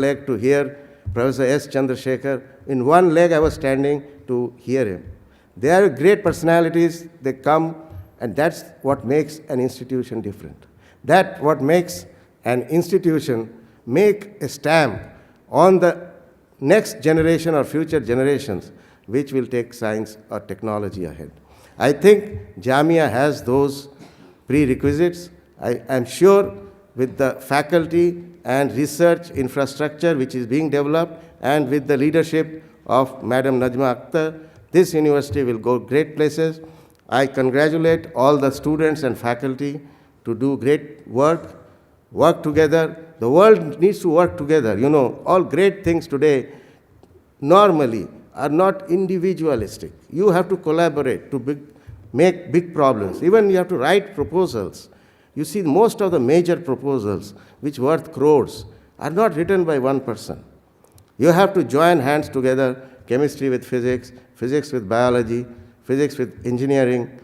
leg to hear Professor S. Chandrasekhar. In one leg I was standing to hear him. They are great personalities, they come, and that's what makes an institution different. That's what makes an institution make a stamp on the next generation or future generations which will take science or technology ahead. I think Jamia has those prerequisites. I am sure with the faculty and research infrastructure which is being developed and with the leadership of Madam Najma Akhtar, this university will go great places. I congratulate all the students and faculty to do great work together. The world needs to work together. You know, all great things today normally are not individualistic. You have to collaborate to make big problems. Even you have to write proposals. You see, most of the major proposals, which worth crores, are not written by one person. You have to join hands together, chemistry with physics, physics with biology, physics with engineering,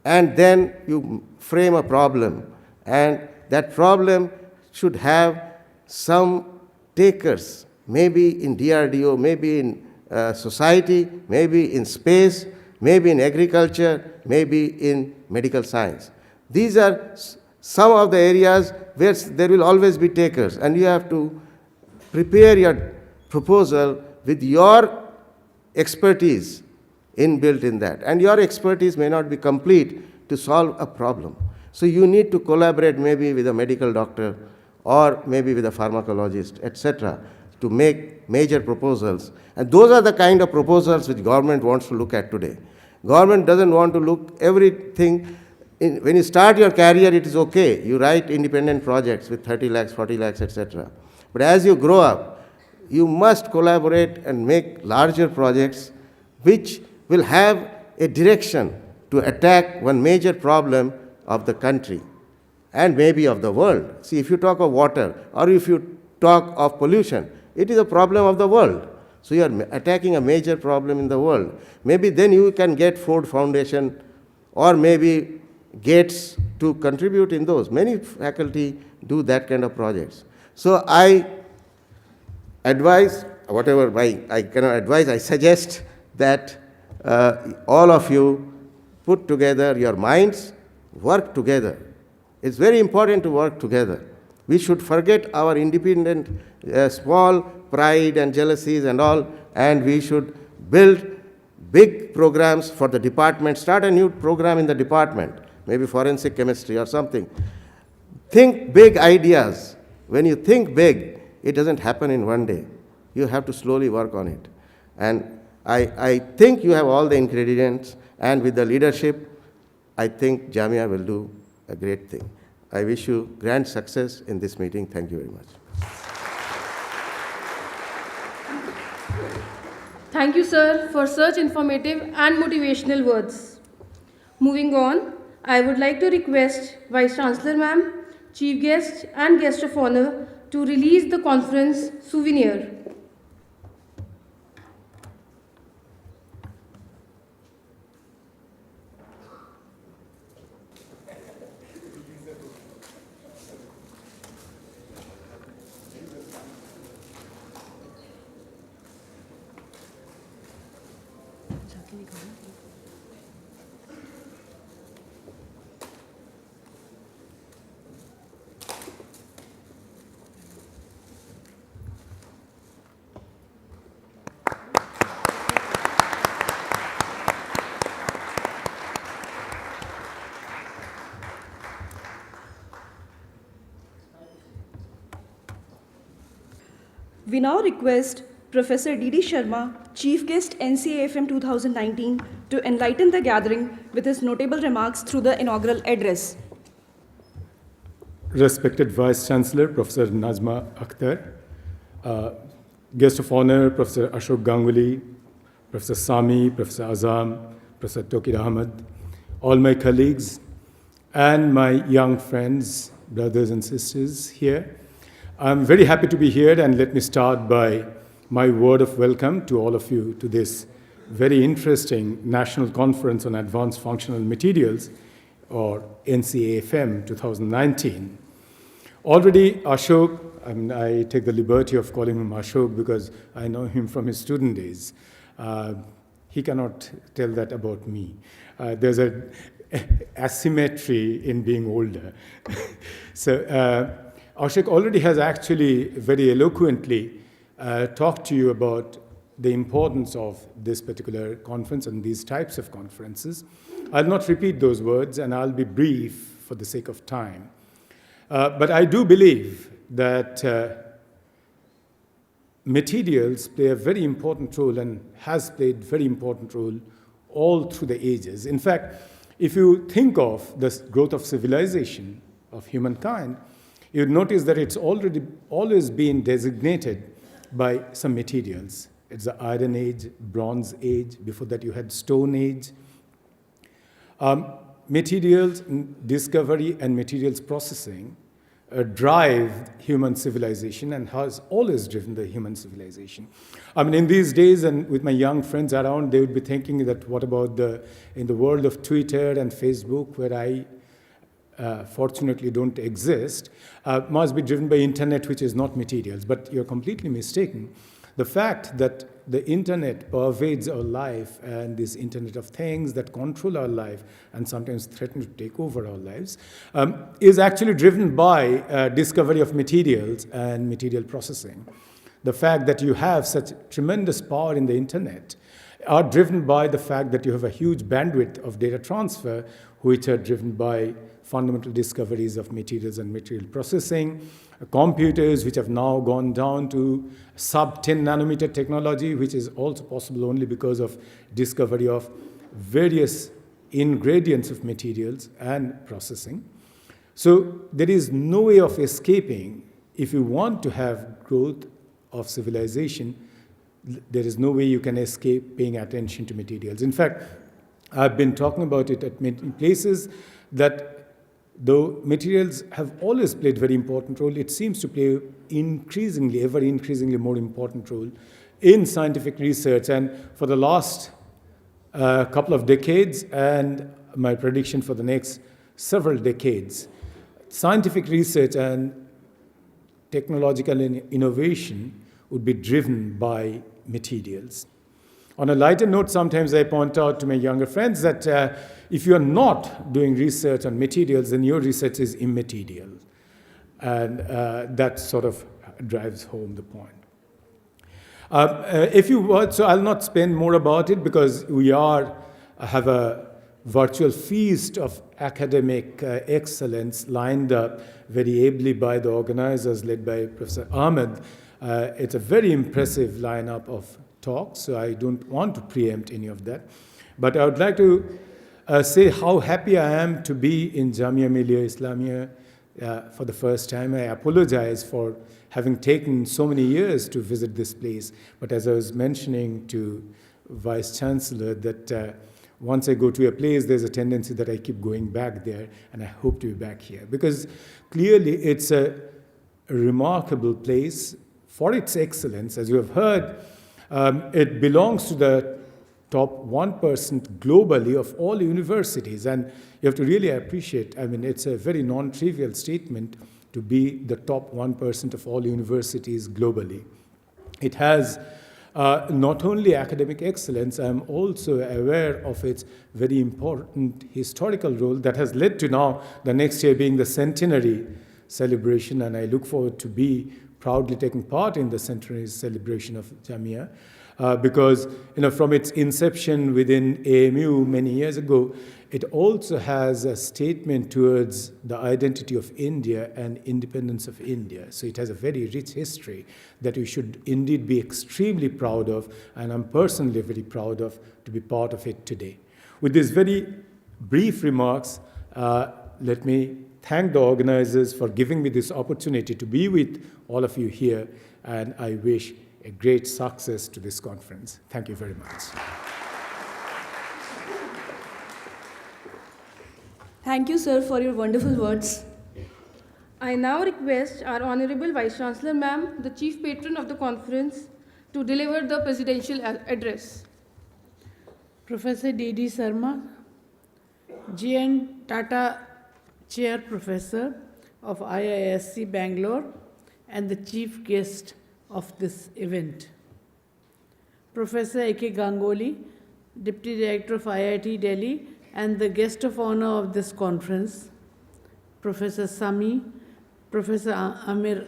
and then you frame a problem. And that problem should have some takers, maybe in DRDO, maybe in society, maybe in space, maybe in agriculture, maybe in medical science. These are some of the areas where there will always be takers, and you have to prepare your proposal with your expertise inbuilt in that. And your expertise may not be complete to solve a problem. So you need to collaborate maybe with a medical doctor or maybe with a pharmacologist, etc., to make major proposals. And those are the kind of proposals which government wants to look at today. Government doesn't want to look everything. When you start your career, it is okay. You write independent projects with 30 lakhs, 40 lakhs, etc. But as you grow up, you must collaborate and make larger projects which will have a direction to attack one major problem of the country and maybe of the world. See, if you talk of water or if you talk of pollution, it is a problem of the world. So you are attacking a major problem in the world. Maybe then you can get Ford Foundation or maybe Gates to contribute in those. Many faculty do that kind of projects. So I advise, whatever I cannot advise, I suggest that all of you put together your minds, work together. It's very important to work together. We should forget our independent, small pride and jealousies and all, and we should build big programs for the department. Start a new program in the department, maybe forensic chemistry or something. Think big ideas. When you think big, it doesn't happen in one day. You have to slowly work on it. And I think you have all the ingredients, and with the leadership, I think Jamia will do a great thing. I wish you grand success in this meeting. Thank you very much. Thank you, sir, for such informative and motivational words. Moving on, I would like to request Vice Chancellor Ma'am, Chief Guest and Guest of Honor to release the conference souvenir. We now request Professor D.D. Sharma, Chief Guest NCAFM 2019, to enlighten the gathering with his notable remarks through the inaugural address. Respected Vice Chancellor, Professor Najma Akhtar, Guest of Honor, Professor Ashok Ganguly, Professor Sami, Professor Azam, Professor Tokir Ahmed, all my colleagues, and my young friends, brothers and sisters here. I'm very happy to be here, and let me start by my word of welcome to all of you to this very interesting National Conference on Advanced Functional Materials, or NCAFM 2019. Already Ashok, I take the liberty of calling him Ashok because I know him from his student days. He cannot tell that about me. There's a asymmetry in being older. So Ashok already has actually very eloquently talked to you about the importance of this particular conference and these types of conferences. I'll not repeat those words, and I'll be brief for the sake of time. But I do believe that materials play a very important role and has played very important role all through the ages. In fact, if you think of the growth of civilization of humankind, you'd notice that it's always been designated by some materials. It's the Iron Age, Bronze Age. Before that, you had Stone Age. Materials discovery and materials processing drive human civilization and has always driven the human civilization. I mean, in these days, and with my young friends around, they would be thinking that what about in the world of Twitter and Facebook, where I fortunately don't exist, must be driven by internet, which is not materials. But you're completely mistaken. The fact that the internet pervades our life and this Internet of Things that control our life and sometimes threaten to take over our lives is actually driven by discovery of materials and material processing. The fact that you have such tremendous power in the internet are driven by the fact that you have a huge bandwidth of data transfer, which are driven by fundamental discoveries of materials and material processing, computers which have now gone down to sub-10 nanometer technology, which is also possible only because of discovery of various ingredients of materials and processing. So there is no way of escaping. If you want to have growth of civilization, there is no way you can escape paying attention to materials. In fact, I've been talking about it at many places that though materials have always played a very important role, it seems to play ever increasingly more important role in scientific research. And for the last couple of decades, and my prediction for the next several decades, scientific research and technological innovation would be driven by materials. On a lighter note, sometimes I point out to my younger friends that if you are not doing research on materials, then your research is immaterial. And that sort of drives home the point. So I'll not spend more about it because we have a virtual feast of academic excellence lined up very ably by the organizers led by Professor Ahmed. It's a very impressive lineup of talks, so I don't want to preempt any of that. But I would like to say how happy I am to be in Jamia Millia Islamia for the first time. I apologize for having taken so many years to visit this place. But as I was mentioning to Vice Chancellor, that once I go to a place, there's a tendency that I keep going back there, and I hope to be back here. Because clearly it's a remarkable place for its excellence. As you have heard, it belongs to the top 1% globally of all universities. And you have to really appreciate, it's a very non-trivial statement to be the top 1% of all universities globally. It has not only academic excellence, I'm also aware of its very important historical role that has led to now the next year being the centenary celebration, and I look forward to be proudly taking part in the centenary celebration of Jamia. Because from its inception within AMU many years ago, it also has a statement towards the identity of India and independence of India. So it has a very rich history that we should indeed be extremely proud of, and I'm personally very proud of to be part of it today. With these very brief remarks, let me thank the organizers for giving me this opportunity to be with all of you here, and I wish a great success to this conference. Thank you very much. Thank you, sir, for your wonderful words. I now request our Honorable Vice Chancellor Ma'am, the Chief Patron of the conference, to deliver the presidential address. Professor D.D. Sharma, G.N. Tata Chair Professor, of IISc Bangalore and the chief guest of this event. Professor A.K. Ganguly, Deputy Director of IIT Delhi and the guest of honor of this conference, Professor Sami, Professor Amir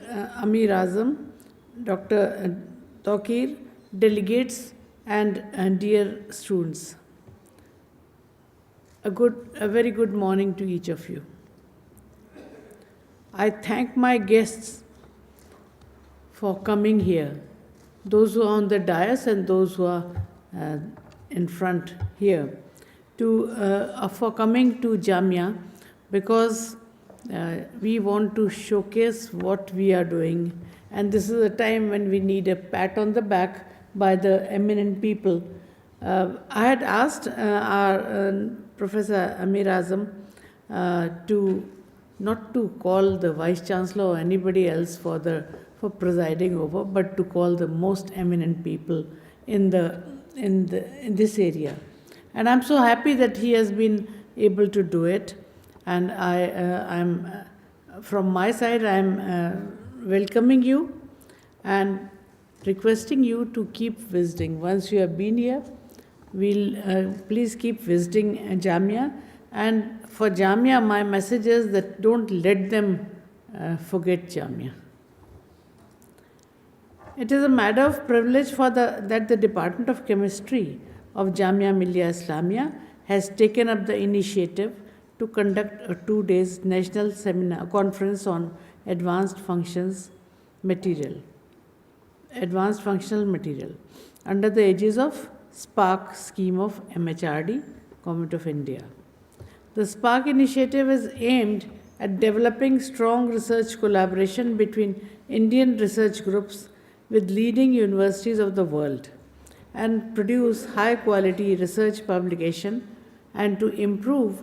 Azam, Dr. Tokir, delegates and dear students. A very good morning to each of you. I thank my guests for coming here, those who are on the dais and those who are in front here, for coming to Jamia, because we want to showcase what we are doing, and this is a time when we need a pat on the back by the eminent people. I had asked our Professor Amir Azam not to call the Vice Chancellor or anybody else for presiding over, but to call the most eminent people in this area. And I'm so happy that he has been able to do it. And I'm from my side, I'm welcoming you and requesting you to keep visiting. Once you have been here, please keep visiting Jamia. And for Jamia, my message is that don't let them forget Jamia. It is a matter of privilege that the Department of Chemistry of Jamia Millia Islamia has taken up the initiative to conduct a 2-day national conference on advanced functional material under the aegis of SPARK scheme of MHRD, Government of India. The SPARK initiative is aimed at developing strong research collaboration between Indian research groups with leading universities of the world and produce high quality research publication and to improve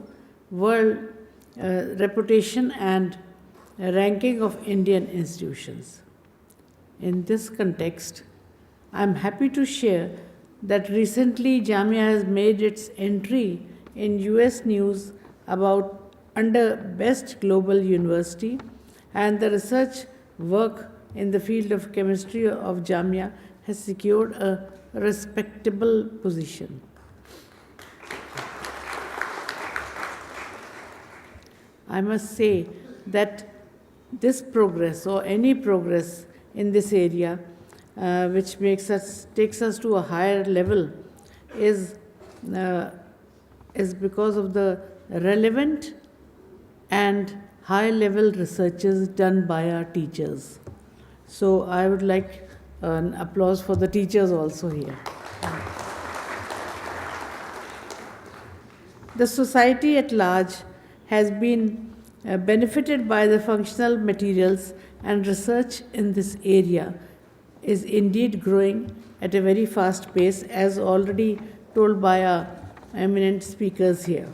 world reputation and ranking of Indian institutions. In this context, I am happy to share that recently Jamia has made its entry in US News about under Best Global University, and the research work in the field of chemistry of Jamia has secured a respectable position. I must say that this progress or any progress in this area which takes us to a higher level is because of the relevant and high-level researches done by our teachers. So I would like an applause for the teachers also here. The society at large has been benefited by the functional materials, and research in this area is indeed growing at a very fast pace, as already told by our eminent speakers here.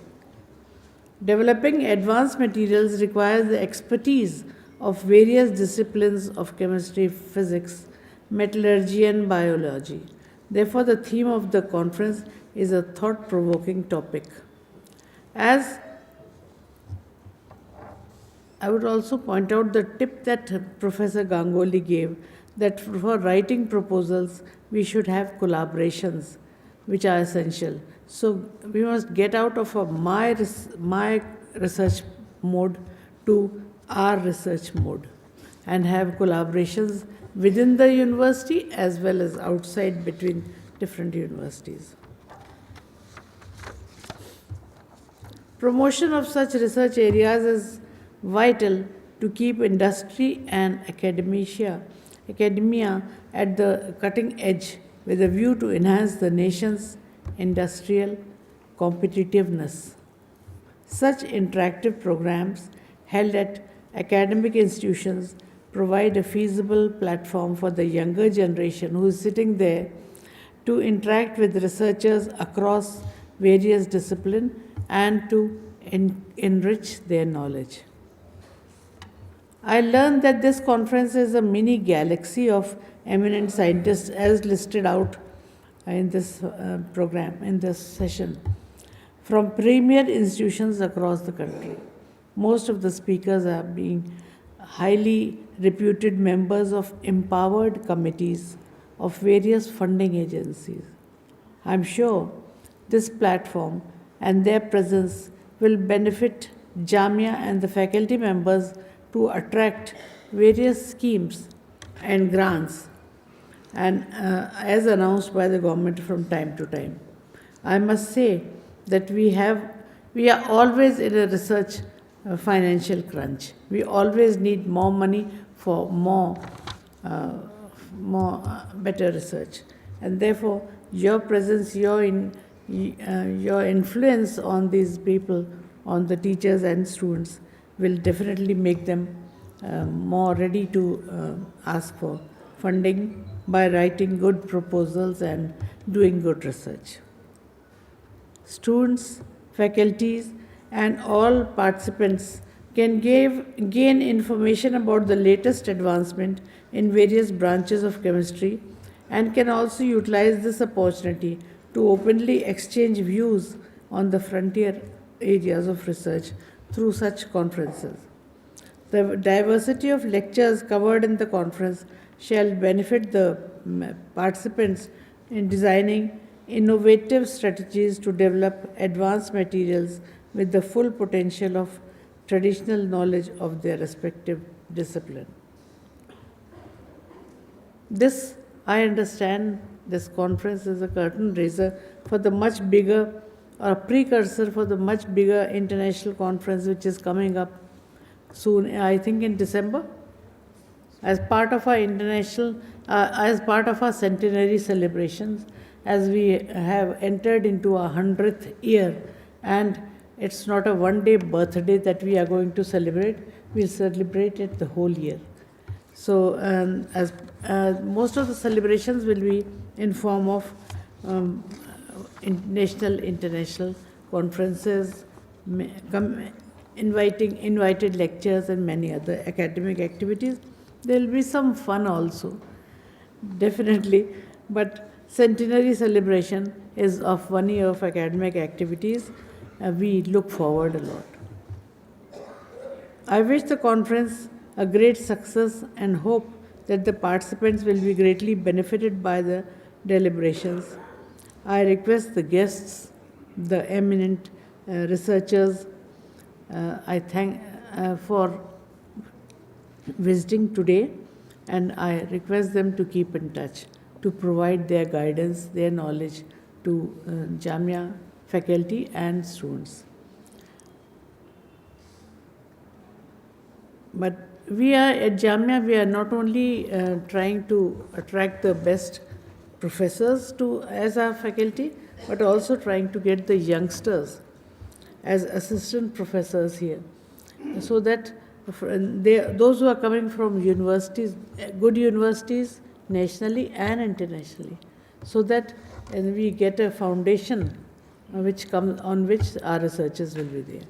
Developing advanced materials requires the expertise of various disciplines of chemistry, physics, metallurgy, and biology. Therefore, the theme of the conference is a thought-provoking topic. As I would also point out the tip that Professor Ganguly gave, that for writing proposals, we should have collaborations, which are essential. So we must get out of my research mode to our research mode and have collaborations within the university as well as outside between different universities. Promotion of such research areas is vital to keep industry and academia at the cutting edge with a view to enhance the nation's industrial competitiveness. Such interactive programs held at academic institutions provide a feasible platform for the younger generation who is sitting there to interact with researchers across various disciplines and to enrich their knowledge. I learned that this conference is a mini galaxy of eminent scientists as listed out in this program, in this session, from premier institutions across the country. Most of the speakers are being highly reputed members of empowered committees of various funding agencies. I'm sure this platform and their presence will benefit Jamia and the faculty members to attract various schemes and grants and as announced by the government from time to time. I must say that we are always in a research financial crunch. We always need more money for better research, and therefore your presence, your influence on these people, on the teachers and students, will definitely make them more ready to ask for funding by writing good proposals and doing good research. Students, faculties, and all participants can gain information about the latest advancement in various branches of chemistry and can also utilize this opportunity to openly exchange views on the frontier areas of research through such conferences. The diversity of lectures covered in the conference shall benefit the participants in designing innovative strategies to develop advanced materials with the full potential of traditional knowledge of their respective discipline. This, I understand, this conference is a curtain raiser for the much bigger, or precursor for the much bigger international conference which is coming up soon, I think in December, as part of our as part of our centenary celebrations, as we have entered into our 100th year, and it's not a one-day birthday that we are going to celebrate, we'll celebrate it the whole year. So, as most of the celebrations will be in form of international conferences, invited lectures and many other academic activities. There will be some fun also, definitely, but centenary celebration is of 1 year of academic activities. We look forward a lot. I wish the conference a great success and hope that the participants will be greatly benefited by the deliberations. I request the guests, the eminent researchers, I thank for visiting today, and I request them to keep in touch, to provide their guidance, their knowledge to Jamia faculty and students. But we are at Jamia, we are not only trying to attract the best professors as our faculty, but also trying to get the youngsters as assistant professors here, so that those who are coming from universities, good universities, nationally and internationally, so that we get a foundation on which our researchers will be there.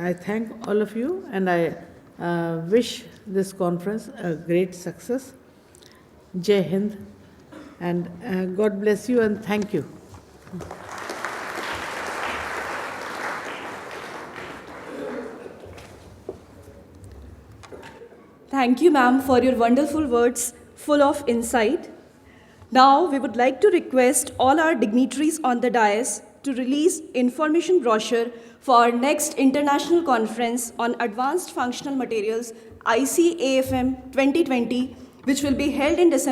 I thank all of you, and I wish this conference a great success. Jai Hind, and God bless you and thank you. Thank you, ma'am, for your wonderful words full of insight. Now, we would like to request all our dignitaries on the dais to release information brochure for our next international conference on advanced functional materials, ICAFM 2020, which will be held in December